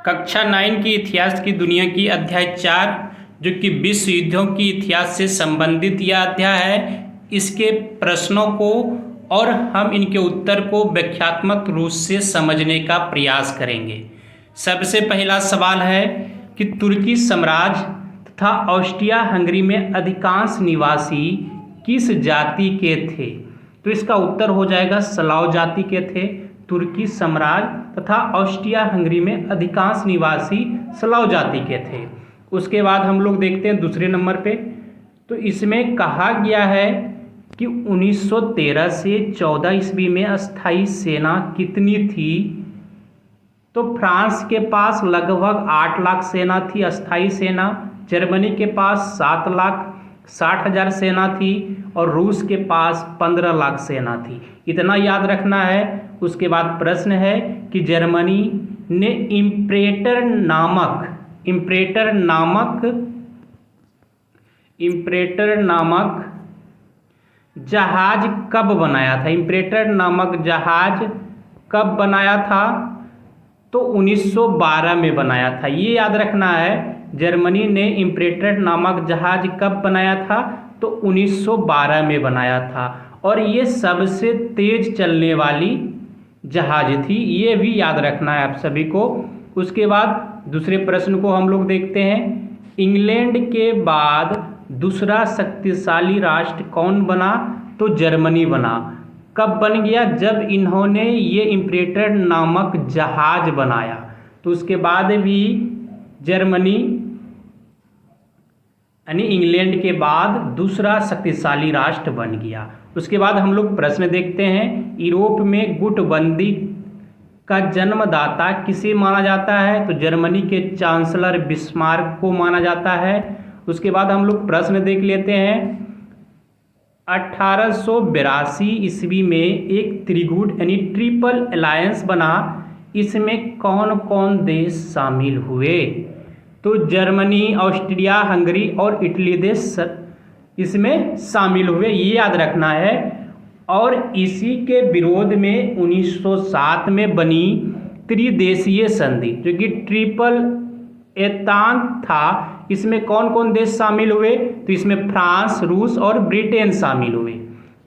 कक्षा 9 की इतिहास की दुनिया की अध्याय 4 जो कि विश्व युद्धों की इतिहास से संबंधित यह अध्याय है। इसके प्रश्नों को और हम इनके उत्तर को व्याख्यात्मक रूप से समझने का प्रयास करेंगे। सबसे पहला सवाल है कि तुर्की साम्राज्य तथा ऑस्ट्रिया हंगरी में अधिकांश निवासी किस जाति के थे? तो इसका उत्तर हो जाएगा स्लाव जाति के थे। तुर्की साम्राज्य तथा ऑस्ट्रिया हंगरी में अधिकांश निवासी स्लाव जाति के थे। उसके बाद हम लोग देखते हैं दूसरे नंबर पे, तो इसमें कहा गया है कि 1913 से 14 ईस्वी में अस्थाई सेना कितनी थी? तो फ्रांस के पास लगभग 8 लाख सेना थी अस्थाई सेना, जर्मनी के पास 7,60,000 सेना थी और रूस के पास 15 लाख सेना थी। इतना याद रखना है। उसके बाद प्रश्न है कि जर्मनी ने इम्प्रेटर नामक जहाज कब बनाया था? इम्प्रेटर नामक जहाज कब बनाया था? तो 1912 में बनाया था। ये याद रखना है, जर्मनी ने इम्प्रेटर नामक जहाज कब बनाया था? तो 1912 में बनाया था और ये सबसे तेज चलने वाली जहाज थी। ये भी याद रखना है आप सभी को। उसके बाद दूसरे प्रश्न को हम लोग देखते हैं। इंग्लैंड के बाद दूसरा शक्तिशाली राष्ट्र कौन बना? तो जर्मनी बना। कब बन गया? जब इन्होंने ये इम्प्रेटर नामक जहाज बनाया। तो उसके बाद भी जर्मनी यानी इंग्लैंड के बाद दूसरा शक्तिशाली राष्ट्र बन गया। उसके बाद हम लोग प्रश्न देखते हैं। यूरोप में गुटबंदी का जन्मदाता किसे माना जाता है? तो जर्मनी के चांसलर बिस्मार्क को माना जाता है। उसके बाद हम लोग प्रश्न देख लेते हैं। 1882 ईस्वी में एक त्रिगुट यानी ट्रिपल अलायंस बना। इसमें कौन कौन देश शामिल हुए? तो जर्मनी, ऑस्ट्रिया हंगरी और इटली देश इसमें शामिल हुए। ये याद रखना है। और इसी के विरोध में 1907 में बनी त्रिदेशीय संधि जो कि ट्रिपल एतांत था। इसमें कौन कौन देश शामिल हुए? तो इसमें फ्रांस, रूस और ब्रिटेन शामिल हुए।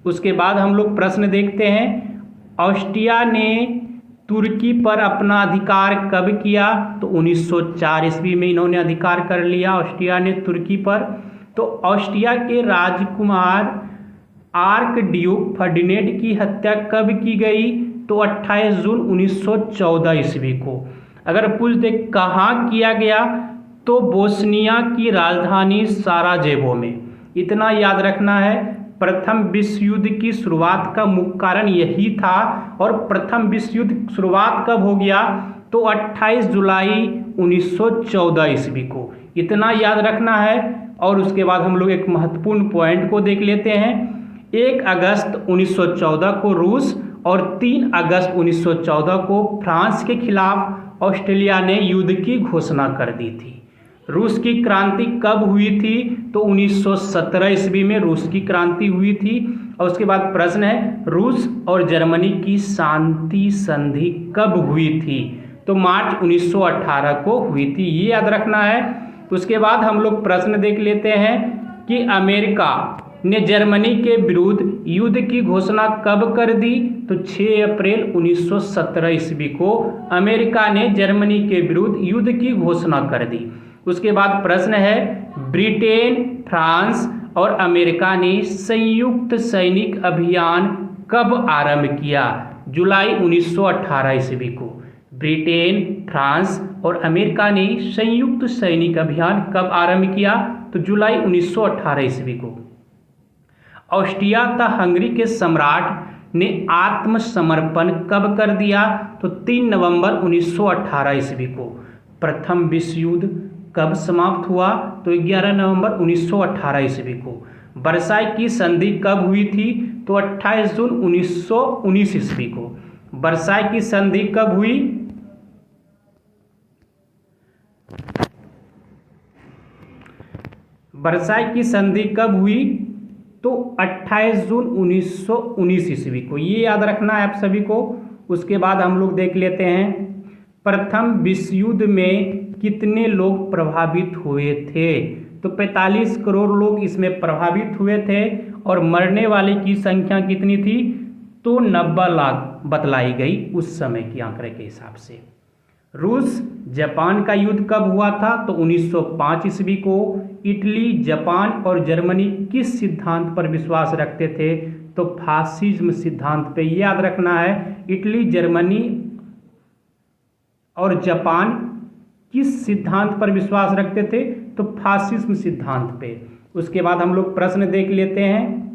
उसके बाद हम लोग प्रश्न देखते हैं। ऑस्ट्रिया ने तुर्की पर अपना अधिकार कब किया? तो 1904 ईस्वी में इन्होंने अधिकार कर लिया ऑस्ट्रिया ने तुर्की पर। तो ऑस्ट्रिया के राजकुमार आर्क ड्यूक फर्डिनेंड की हत्या कब की गई? तो 28 जून 1914 ईस्वी को। अगर पूछ दे कहाँ किया गया, तो बोस्निया की राजधानी साराजेवो में। इतना याद रखना है। प्रथम विश्व युद्ध की शुरुआत का मुख्य कारण यही था। और प्रथम विश्व युद्ध शुरुआत कब हो गया? तो 28 जुलाई 1914 ईस्वी को। इतना याद रखना है। और उसके बाद हम लोग एक महत्वपूर्ण पॉइंट को देख लेते हैं। 1 अगस्त 1914 को रूस और 3 अगस्त 1914 को फ्रांस के खिलाफ ऑस्ट्रेलिया ने युद्ध की घोषणा कर दी थी। रूस की क्रांति कब हुई थी? तो 1917 ईस्वी में रूस की क्रांति हुई थी। और उसके बाद प्रश्न है, रूस और जर्मनी की शांति संधि कब हुई थी? तो मार्च 1918 को हुई थी। ये याद रखना है। उसके बाद हम लोग प्रश्न देख लेते हैं कि अमेरिका ने जर्मनी के विरुद्ध युद्ध की घोषणा कब कर दी? तो 6 अप्रैल 1917 ईस्वी को अमेरिका ने जर्मनी के विरुद्ध युद्ध की घोषणा कर दी। उसके बाद प्रश्न है, ब्रिटेन, फ्रांस और अमेरिका ने संयुक्त सैनिक अभियान कब आरंभ किया? जुलाई 1918 ईस्वी को। ब्रिटेन, फ्रांस और अमेरिका ने संयुक्त सैनिक अभियान कब आरंभ किया? तो जुलाई 1918 ईस्वी को। ऑस्ट्रिया तथा हंगरी के सम्राट ने आत्मसमर्पण कब कर दिया? तो 3 नवंबर 1918 ईस्वी को। प्रथम विश्व युद्ध कब समाप्त हुआ? तो 11 नवंबर 1918 ईस्वी को। वर्साई की संधि कब हुई थी? तो 28 जून 1919 ईस्वी को। वर्साई की संधि कब हुई? वर्साई की संधि कब हुई? तो 28 जून 1919 ईस्वी को। ये याद रखना है आप सभी को। उसके बाद हम लोग देख लेते हैं प्रथम विश्व युद्ध में कितने लोग प्रभावित हुए थे? तो 45 करोड़ लोग इसमें प्रभावित हुए थे और मरने वाले की संख्या कितनी थी? तो 90 लाख बतलाई गई उस समय के आंकड़े के हिसाब से। रूस जापान का युद्ध कब हुआ था? तो 1905 ईस्वी को। इटली, जापान और जर्मनी किस सिद्धांत पर विश्वास रखते थे? तो फासिज्म सिद्धांत पे। याद रखना है, इटली, जर्मनी और जापान किस सिद्धांत पर विश्वास रखते थे? तो फासिज्म सिद्धांत पे। उसके बाद हम लोग प्रश्न देख लेते हैं।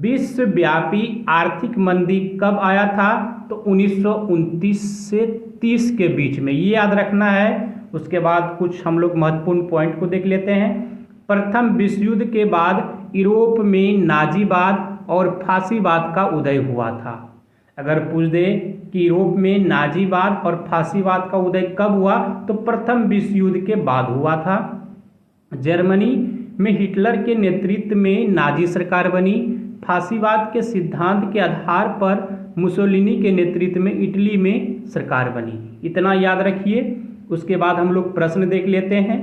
विश्वव्यापी आर्थिक मंदी कब आया था? तो 1929 से 30 के बीच में, ये याद रखना है। उसके बाद कुछ हम लोग महत्वपूर्ण पॉइंट को देख लेते हैं। प्रथम विश्व युद्ध के बाद यूरोप में नाजीवाद और फांसीवाद का उदय हुआ था। अगर पूछ दे कि यूरोप में नाजीवाद और फांसीवाद का उदय कब हुआ, तो प्रथम विश्व युद्ध के बाद हुआ था। जर्मनी में हिटलर के नेतृत्व में नाजी सरकार बनी। फांसीवाद के सिद्धांत के आधार पर मुसोलिनी के नेतृत्व में इटली में सरकार बनी। इतना याद रखिए। उसके बाद हम लोग प्रश्न देख लेते हैं।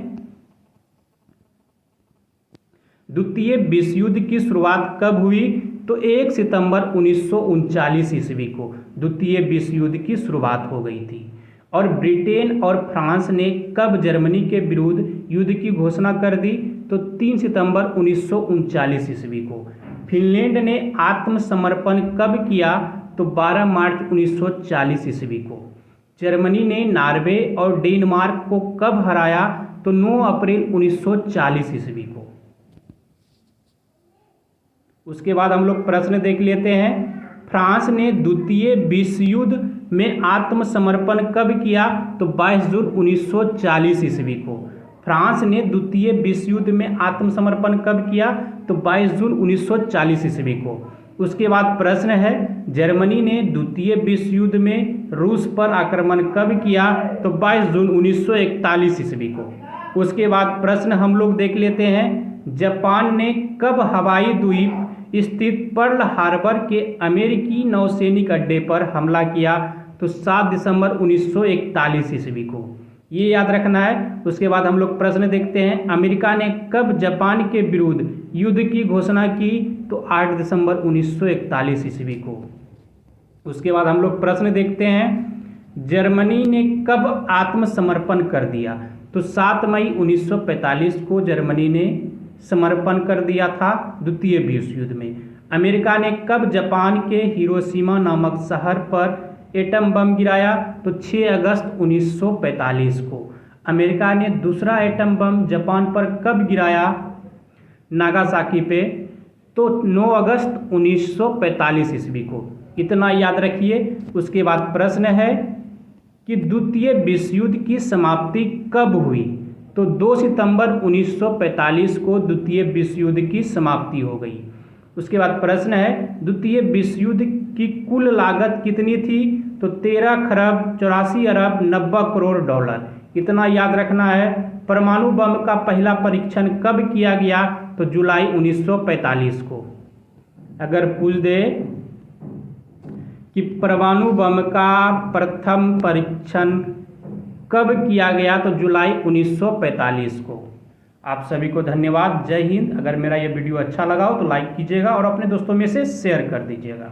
द्वितीय विश्व युद्ध की शुरुआत कब हुई? तो 1 सितंबर 1939 ईस्वी को द्वितीय विश्व युद्ध की शुरुआत हो गई थी। और ब्रिटेन और फ्रांस ने कब जर्मनी के विरुद्ध युद्ध की घोषणा कर दी? तो 3 सितंबर 1939 ईस्वी को। फिनलैंड ने आत्मसमर्पण कब किया? तो 12 मार्च 1940 ईस्वी को। जर्मनी ने नॉर्वे और डेनमार्क को कब हराया? तो 9 अप्रैल 1940 ईस्वी को। उसके बाद हम लोग प्रश्न देख लेते हैं। फ्रांस ने द्वितीय विश्व युद्ध में आत्मसमर्पण कब किया? तो 22 जून 1940 ईस्वी को। फ्रांस ने द्वितीय विश्व युद्ध में आत्मसमर्पण कब किया? तो 22 जून 1940 ईस्वी को। उसके बाद प्रश्न है, जर्मनी ने द्वितीय विश्व युद्ध में रूस पर आक्रमण कब किया? तो 22 जून 1941 ईस्वी को। उसके बाद प्रश्न हम लोग देख लेते हैं। जापान ने कब हवाई द्वीप स्थित पर्ल हार्बर के अमेरिकी नौसैनिक अड्डे पर हमला किया? तो 7 दिसंबर 1941 ईस्वी को। ये याद रखना है। उसके बाद हम लोग प्रश्न देखते हैं। अमेरिका ने कब जापान के विरुद्ध युद्ध की घोषणा की? तो 8 दिसंबर 1941 ईस्वी को। उसके बाद हम लोग प्रश्न देखते हैं। जर्मनी ने कब आत्मसमर्पण कर दिया? तो 7 मई 1945 को जर्मनी ने समर्पण कर दिया था द्वितीय विश्व युद्ध में। अमेरिका ने कब जापान के हिरोशिमा नामक शहर पर एटम बम गिराया? तो 6 अगस्त 1945 को। अमेरिका ने दूसरा एटम बम जापान पर कब गिराया? नागासाकी पे। तो 9 अगस्त 1945 ईस्वी को। इतना याद रखिए। उसके बाद प्रश्न है कि द्वितीय विश्व युद्ध की समाप्ति कब हुई? तो 2 सितंबर 1945 को द्वितीय विश्व युद्ध की समाप्ति हो गई। उसके बाद प्रश्न है, द्वितीय विश्व युद्ध की कुल लागत कितनी थी? तो 13 खरब 84 अरब 90 करोड़ डॉलर। इतना याद रखना है। परमाणु बम का पहला परीक्षण कब किया गया? तो जुलाई 1945 को। अगर पूछ दे कि परमाणु बम का प्रथम परीक्षण कब किया गया? तो जुलाई 1945 को। आप सभी को धन्यवाद। जय हिंद। अगर मेरा ये वीडियो अच्छा लगा हो तो लाइक कीजिएगा और अपने दोस्तों में से शेयर कर दीजिएगा।